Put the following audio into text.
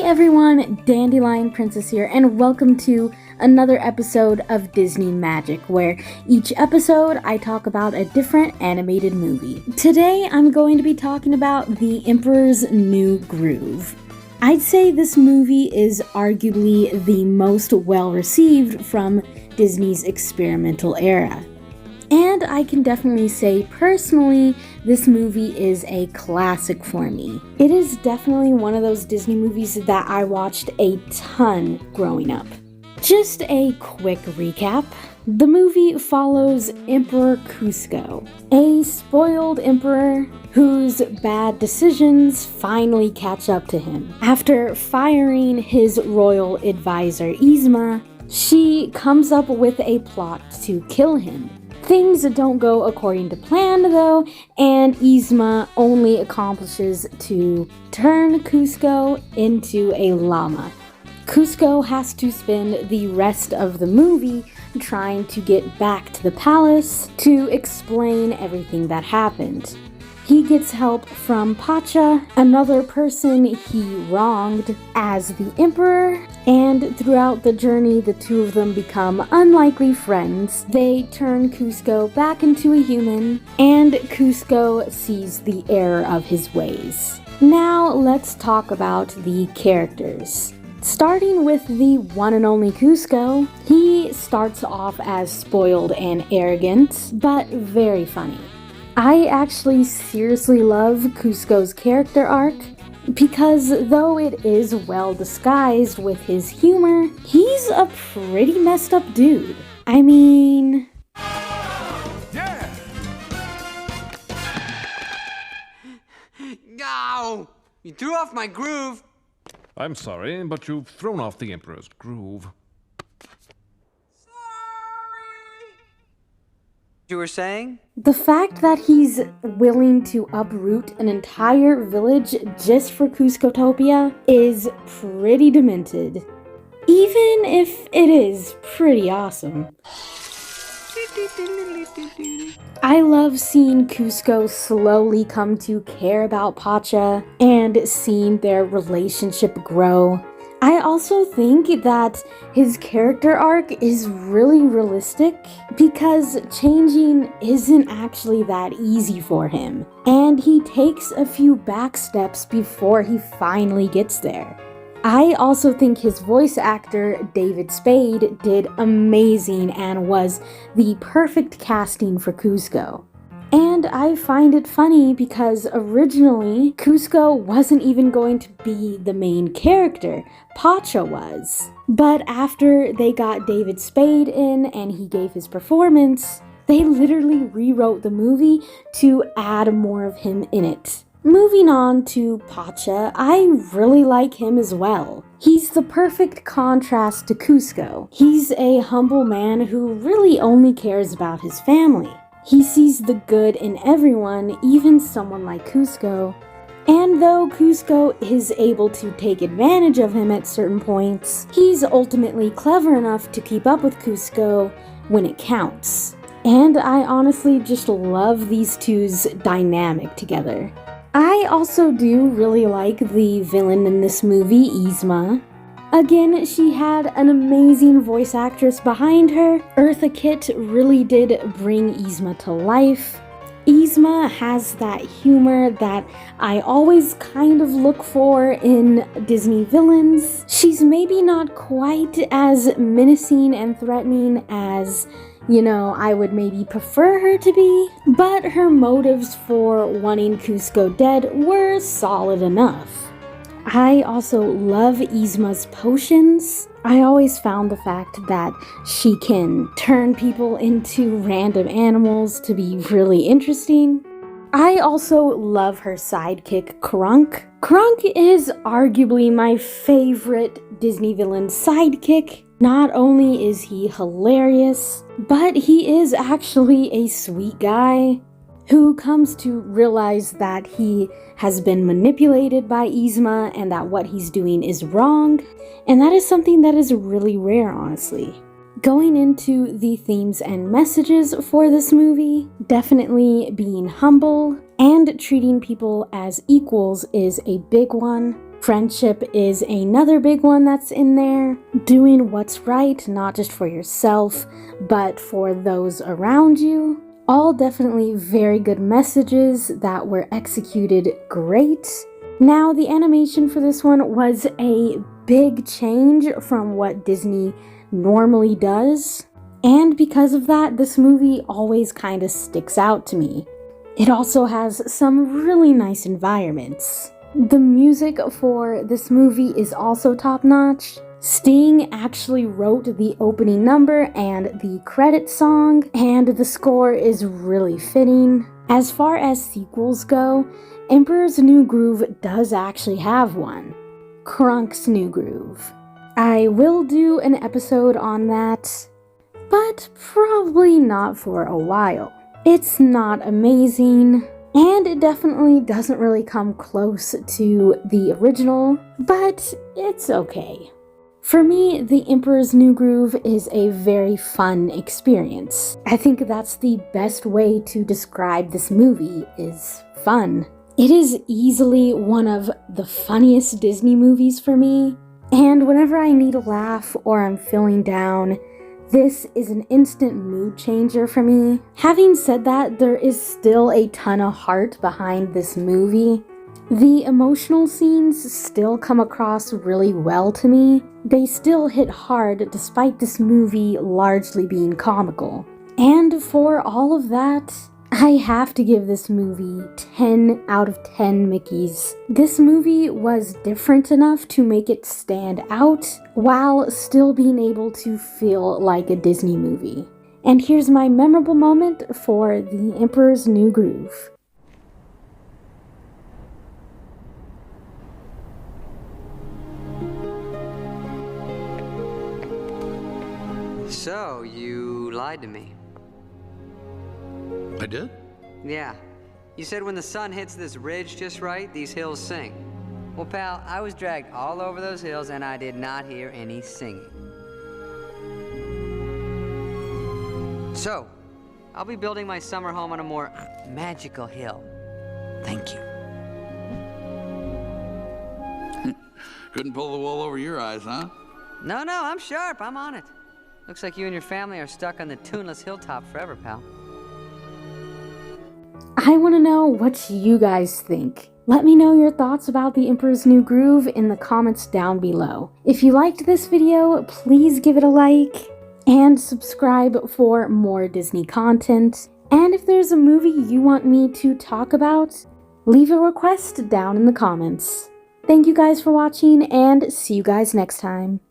everyone, Dandelion Princess here, and welcome to another episode of Disney Magic, where each episode I talk about a different animated movie. Today I'm going to be talking about The Emperor's New Groove. I'd say this movie is arguably the most well-received from Disney's experimental era. And I can definitely say, personally, this movie is a classic for me. It is definitely one of those Disney movies that I watched a ton growing up. Just a quick recap. The movie follows Emperor Kuzco, a spoiled emperor whose bad decisions finally catch up to him. After firing his royal advisor Yzma, she comes up with a plot to kill him. Things don't go according to plan though, and Yzma only accomplishes to turn Kuzco into a llama. Kuzco has to spend the rest of the movie trying to get back to the palace to explain everything that happened. He gets help from Pacha, another person he wronged, as the emperor, and throughout the journey the two of them become unlikely friends. They turn Kuzco back into a human, and Kuzco sees the error of his ways. Now let's talk about the characters. Starting with the one and only Kuzco, he starts off as spoiled and arrogant, but very funny. I actually seriously love Kuzco's character arc, because though it is well disguised with his humor, he's a pretty messed up dude. I mean... Yeah! No! You threw off my groove! I'm sorry, but you've thrown off the Emperor's groove. You were saying? The fact that he's willing to uproot an entire village just for Kuzcotopia is pretty demented. Even if it is pretty awesome. I love seeing Kuzco slowly come to care about Pacha and seeing their relationship grow. I also think that his character arc is really realistic because changing isn't actually that easy for him, and he takes a few back steps before he finally gets there. I also think his voice actor, David Spade, did amazing and was the perfect casting for Kuzco. And I find it funny because originally, Kuzco wasn't even going to be the main character, Pacha was. But after they got David Spade in and he gave his performance, they literally rewrote the movie to add more of him in it. Moving on to Pacha, I really like him as well. He's the perfect contrast to Kuzco. He's a humble man who really only cares about his family. He sees the good in everyone, even someone like Kuzco. And though Kuzco is able to take advantage of him at certain points, he's ultimately clever enough to keep up with Kuzco when it counts. And I honestly just love these two's dynamic together. I also do really like the villain in this movie, Yzma. Again, she had an amazing voice actress behind her. Eartha Kitt really did bring Yzma to life. Yzma has that humor that I always kind of look for in Disney villains. She's maybe not quite as menacing and threatening as, I would maybe prefer her to be, but her motives for wanting Kuzco dead were solid enough. I also love Yzma's potions. I always found the fact that she can turn people into random animals to be really interesting. I also love her sidekick, Kronk. Kronk is arguably my favorite Disney villain sidekick. Not only is he hilarious, but he is actually a sweet guy who comes to realize that he has been manipulated by Yzma and that what he's doing is wrong, and that is something that is really rare, honestly. Going into the themes and messages for this movie, definitely being humble and treating people as equals is a big one. Friendship is another big one that's in there. Doing what's right, not just for yourself, but for those around you. All definitely very good messages that were executed great. Now, the animation for this one was a big change from what Disney normally does. And because of that, this movie always kind of sticks out to me. It also has some really nice environments. The music for this movie is also top-notch. Sting actually wrote the opening number and the credit song, and the score is really fitting. As far as sequels go, Emperor's New Groove does actually have one. Krunk's New Groove. I will do an episode on that, but probably not for a while. It's not amazing, and it definitely doesn't really come close to the original, but it's okay. For me, The Emperor's New Groove is a very fun experience. I think that's the best way to describe this movie, is fun. It is easily one of the funniest Disney movies for me, and whenever I need a laugh or I'm feeling down, this is an instant mood changer for me. Having said that, there is still a ton of heart behind this movie. The emotional scenes still come across really well to me. They still hit hard despite this movie largely being comical. And for all of that, I have to give this movie 10 out of 10 Mickeys. This movie was different enough to make it stand out while still being able to feel like a Disney movie. And here's my memorable moment for The Emperor's New Groove. So, you lied to me. I did? Yeah. You said when the sun hits this ridge just right, these hills sing. Well, pal, I was dragged all over those hills and I did not hear any singing. So, I'll be building my summer home on a more magical hill. Thank you. Couldn't pull the wool over your eyes, huh? No, I'm sharp. I'm on it. Looks like you and your family are stuck on the tuneless hilltop forever, pal. I want to know what you guys think. Let me know your thoughts about The Emperor's New Groove in the comments down below. If you liked this video, please give it a like and subscribe for more Disney content. And if there's a movie you want me to talk about, leave a request down in the comments. Thank you guys for watching, and see you guys next time.